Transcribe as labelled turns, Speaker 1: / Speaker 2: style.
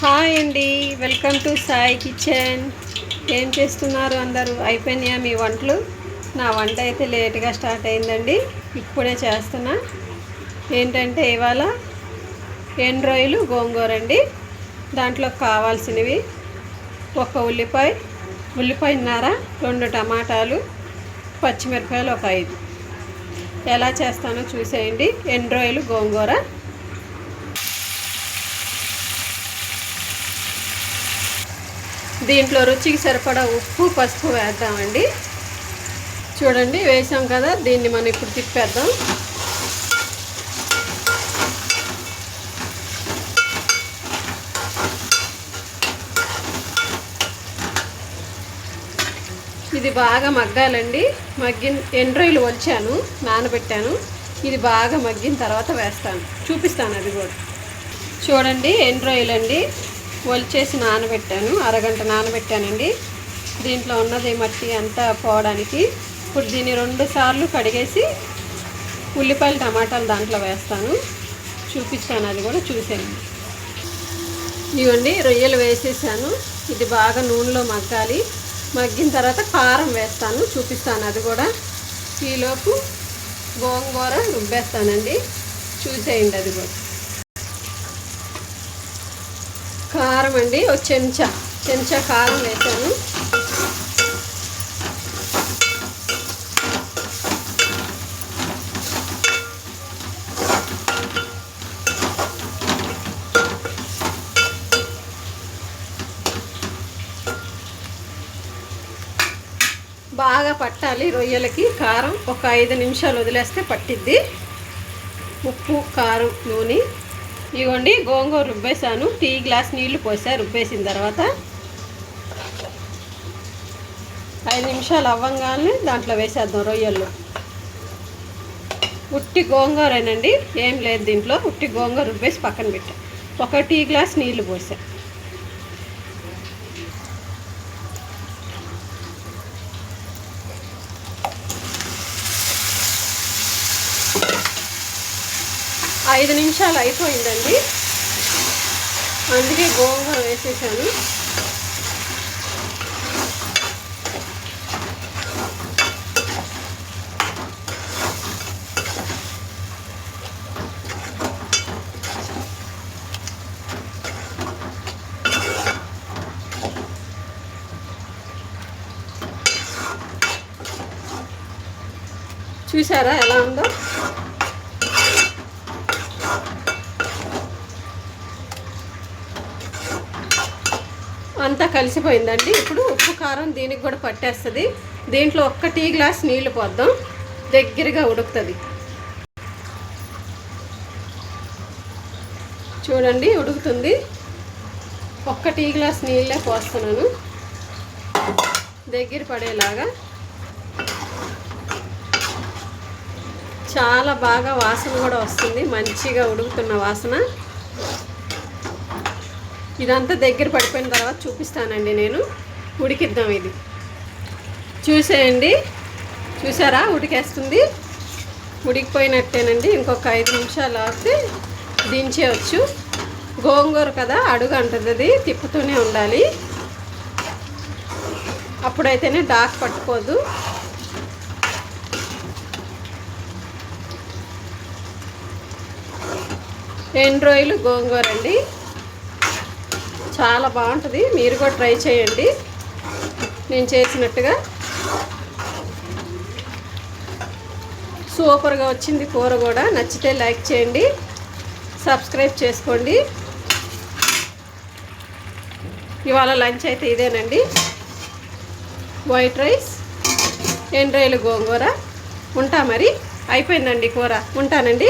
Speaker 1: Hi అండి, welcome to Sai kitchen. ఏం చేస్తున్నారు అందరూ? అయిపోయినాయా మీ వంటలు? నా వంట అయితే లేట్గా స్టార్ట్ అయిందండి, ఇప్పుడే చేస్తున్నా. ఏంటంటే ఇవాళ ఎండు రొయ్యలు గోంగూర అండి. దాంట్లో కావాల్సినవి ఒక ఉల్లిపాయన్నర, 2 టమాటాలు, పచ్చిమిరపకాయలు ఒక 5. ఎలా చేస్తానో చూసేయండి. ఎండు రొయ్యలు గోంగూర. దీంట్లో రుచికి సరిపడా ఉప్పు, పసుపు వేద్దామండి. చూడండి, వేసాం కదా. దీన్ని మనం ఇప్పుడు తిప్పేద్దాం. ఇది బాగా మగ్గాలండి. ఎండు రొయ్యలు ఒలిచాను, నానబెట్టాను. ఇది బాగా మగ్గిన తర్వాత వేస్తాను, చూపిస్తాను అది కూడా. చూడండి, ఎండు రొయ్యలు అండి ఒలిచేసి నానబెట్టాను, అరగంట నానబెట్టానండి. దీంట్లో ఉన్నది మట్టి అంతా పోవడానికి. ఇప్పుడు దీన్ని 2 సార్లు కడిగేసి ఉల్లిపాయలు, టమాటాలు దాంట్లో వేస్తాను, చూపిస్తాను అది కూడా, చూసేయండి. ఇవ్వండి, రొయ్యలు వేసేసాను. ఇది బాగా నూనెలో మగ్గాలి. మగ్గిన తర్వాత కారం వేస్తాను, చూపిస్తాను అది కూడా. ఈలోపు గోంగూర రుబ్బేస్తానండి, చూసేయండి అది కూడా. కారం అండి, ఒక చెంచా కారం వేసాను. బాగా పట్టాలి రొయ్యలకి కారం. ఒక 5 నిమిషాలు వదిలేస్తే పట్టిద్ది. ఉప్పు, కారం, నూనె. ఇవ్వండి, గోంగూర రుబ్బేసాను. టీ గ్లాస్ నీళ్లు పోసా రుబ్బేసిన తర్వాత. 5 నిమిషాలు అవ్వంగానే దాంట్లో వేసేద్దాం రొయ్యల్లో. ఉట్టి గోంగూరేనండి, ఏం లేదు దీంట్లో. ఉట్టి గోంగూర రుబ్బేసి పక్కన పెట్టా. ఒక టీ గ్లాస్ నీళ్లు పోసా. ఐదు నిమిషాలు అయిపోయిందండి, అందుకే గోంగూర వేసేసాను. చూసారా ఎలా ఉందో? అంతా కలిసిపోయిందండి. ఇప్పుడు ఉప్పు, కారం దీనికి కూడా పట్టేస్తుంది. దీంట్లో 1 టీ గ్లాస్ నీళ్లు పోద్దాం, దగ్గరగా ఉడుకుతుంది. చూడండి, ఉడుకుతుంది. 1 టీ గ్లాస్ నీళ్ళే పోస్తున్నాను, దగ్గర పడేలాగా. చాలా బాగా వాసన కూడా వస్తుంది, మంచిగా ఉడుకుతున్న వాసన. ఇదంతా దగ్గర పడిపోయిన తర్వాత చూపిస్తానండి నేను. ఉడికిద్దాం ఇది. చూసేయండి, చూసారా ఉడికేస్తుంది. ఉడికిపోయినట్టేనండి. ఇంకొక 5 నిమిషాలు ఆగితే దించేయచ్చు. గోంగూర కదా, అడుగు అంటుంది, అది తిప్పుతూనే ఉండాలి, అప్పుడైతేనే డాక్ పట్టుకోదు. ఎండు రొయ్యలు గోంగూర అండి, చాలా బాగుంటుంది. మీరు కూడా ట్రై చేయండి నేను చేసినట్టుగా. సూపర్గా వచ్చింది కూర కూడా. నచ్చితే లైక్ చేయండి, సబ్స్క్రైబ్ చేసుకోండి. ఇవాళ లంచ్ అయితే ఇదేనండి, వైట్ రైస్, ఎండు రొయ్యలు గోంగూర. ఉంటా మరి, అయిపోయిందండి కూర. ఉంటానండి.